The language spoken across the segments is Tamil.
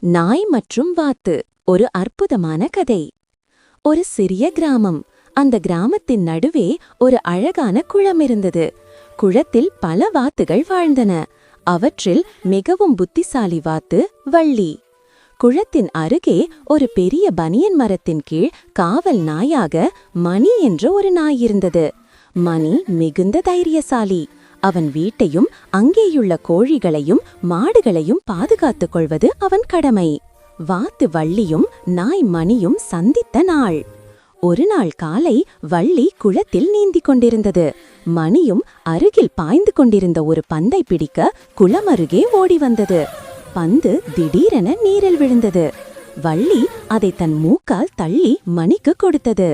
நாய் மற்றும் வாத்து ஒரு அற்புதமான கதை. ஒரு சிறிய கிராமம். அந்த கிராமத்தின் நடுவே ஒரு அழகான குளம் இருந்தது. குளத்தில் பல வாத்துகள் வாழ்ந்தன. அவற்றில் மிகவும் புத்திசாலி வாத்து வள்ளி. குளத்தின் அருகே ஒரு பெரிய பனியன் மரத்தின் கீழ் காவல் நாயாக மணி என்ற ஒரு நாய் இருந்தது. மணி மிகுந்த தைரியசாலி. அவன் வீட்டையும் அங்கேயுள்ள கோழிகளையும் மாடுகளையும் பாதுகாத்துக் கொள்வது அவன் கடமை. வாத்து வள்ளியும் நாய் மணியும் சந்தித்த நாள். ஒரு நாள் காலை வள்ளி குளத்தில் நீந்திக் கொண்டிருந்தது. மணியும் அருகில் பாய்ந்து கொண்டிருந்த ஒரு பந்தை பிடிக்க குளம் அருகே ஓடி வந்தது. பந்து திடீரென நீரில் விழுந்தது. வள்ளி அதை தன் மூக்கால் தள்ளி மணிக்கு கொடுத்தது.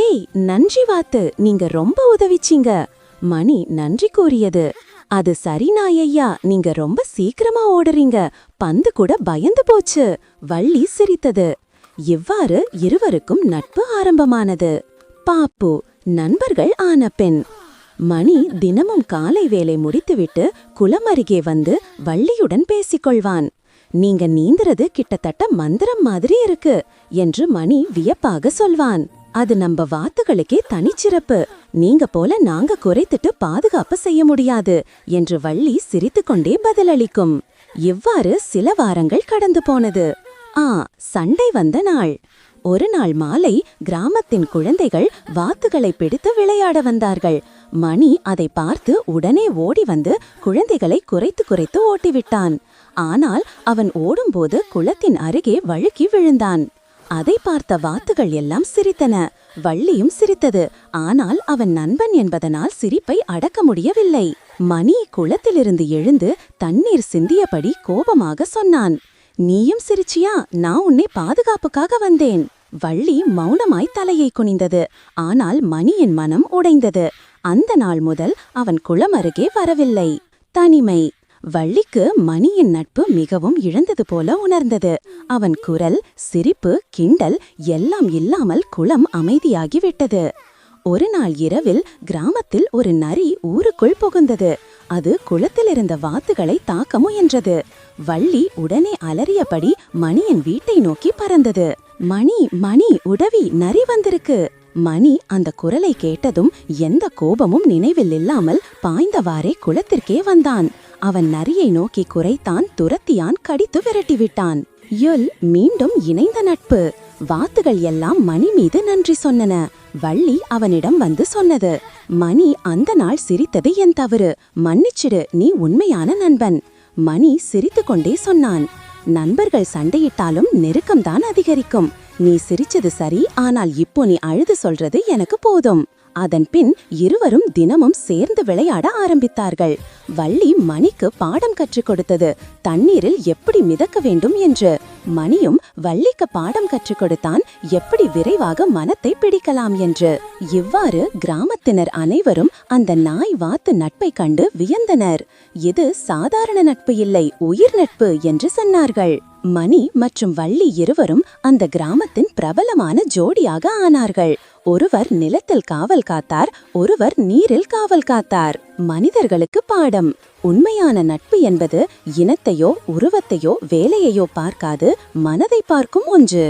ஏய், நன்றி வாத்து, நீங்க ரொம்ப உதவிச்சீங்க. மணி நன்றி கூறியது. அது சரி நாயையா, நீங்க ரொம்ப சீக்கிரமா ஓடுறீங்க, பந்து கூட பயந்து போச்சு. வள்ளி சிரித்தது. இவ்வாறு இருவருக்கும் நட்பு ஆரம்பமானது. பாப்பு நண்பர்கள் ஆன பெண். மணி தினமும் காலை வேலை முடித்துவிட்டு குளம் அருகே வந்து வள்ளியுடன் பேசிக்கொள்வான். நீங்க நீந்துறது கிட்டத்தட்ட மந்திரம் மாதிரி இருக்கு என்று மணி வியப்பாக சொல்வான். அது நம்ம வாத்துகளுக்கே தனிச்சிறப்பு. நீங்க போல நாங்க குறைத்துட்டு பாதுகாப்பு செய்ய முடியாது என்று வள்ளி சிரித்துக்கொண்டே பதிலளிக்கும். இவ்வாறு சில வாரங்கள் கடந்து போனது. சண்டை வந்த நாள். ஒரு நாள் மாலை கிராமத்தின் குழந்தைகள் வாத்துகளை பிடித்து விளையாட வந்தார்கள். மணி அதை பார்த்து உடனே ஓடி வந்து குழந்தைகளை குறைத்து ஓட்டிவிட்டான். ஆனால் அவன் ஓடும்போது குளத்தின் அருகே வழுக்கி விழுந்தான். அதை பார்த்த வாத்துகள் எல்லாம் சிரித்தன. வள்ளியும் சிரித்தது. ஆனால் அவன் நண்பன் என்பதனால் சிரிப்பை அடக்க முடியவில்லை. மணி குளத்திலிருந்து எழுந்து தண்ணீர் சிந்தியபடி கோபமாக சொன்னான். நீயும் சிரிச்சியா? நான் உன்னை பாதுகாப்புக்காக வந்தேன். வள்ளி மௌனமாய் தலையை குனிந்தது. ஆனால் மணியின் மனம் உடைந்தது. அந்த நாள் முதல் அவன் குளம் அருகே வரவில்லை. தனிமை. வள்ளிக்கு மணியின் நட்பு மிகவும் இழந்தது போல உணர்ந்தது. அவன் குரல், சிரிப்பு, கிண்டல் எல்லாம் இல்லாமல் குளம் அமைதியாகிவிட்டது. ஒரு நாள் இரவில் கிராமத்தில் ஒரு நரி ஊருக்குள் புகுந்தது. அது குளத்தில் இருந்த வாத்துகளை தாக்க முயன்றது. வள்ளி உடனே அலறியபடி மணியின் வீட்டை நோக்கி பறந்தது. மணி மணி, உதவி, நரி வந்திருக்கு. மணி அந்த குரலை கேட்டதும் எந்த கோபமும் நினைவில் இல்லாமல் பாய்ந்தவாறே குளத்திற்கே வந்தான். அவன் நரியை நோக்கி குரைத்தான், துரத்தியான், கடித்து விரட்டிவிட்டான். மீண்டும் இணைந்த நட்பு. வாத்துகள் எல்லாம் மணி மீது நன்றி சொன்னன. வள்ளி அவனிடம் வந்து சொன்னது. மணி அந்த நாள் சிரித்தது என் தவறு, மன்னிச்சிடு, நீ உண்மையான நண்பன். மணி சிரித்து கொண்டே சொன்னான். நண்பர்கள் சண்டையிட்டாலும் நெருக்கம்தான் அதிகரிக்கும். நீ சிரிச்சது சரி, ஆனால் இப்போ நீ அழுது சொல்றது எனக்கு போதும். அதன் பின் இருவரும் தினமும் சேர்ந்து விளையாட ஆரம்பித்தார்கள். வள்ளி மணிக்கு பாடம் கற்றுக் கொடுத்தது, தண்ணீரில் எப்படி மிதக்க வேண்டும் என்று. மணியும் வள்ளிக்கு பாடம் கற்றுக் கொடுத்தான், எப்படி விரைவாக மனத்தை பிடிக்கலாம் என்று. இவ்வாறு கிராமத்தினர் அனைவரும் அந்த நாய் வாத்து நட்பை கண்டு வியந்தனர். இது சாதாரண நட்பு இல்லை, உயிர் நட்பு என்று சொன்னார்கள். மணி மற்றும் வள்ளி இருவரும் அந்த கிராமத்தின் பிரபலமான ஜோடியாக ஆனார்கள். ஒருவர் நிலத்தில் காவல் காத்தார், ஒருவர் நீரில் காவல் காத்தார். மனிதர்களுக்கு பாடம். உண்மையான நட்பு என்பது இனத்தையோ உருவத்தையோ வேலையையோ பார்க்காது, மனதை பார்க்கும் ஒன்று.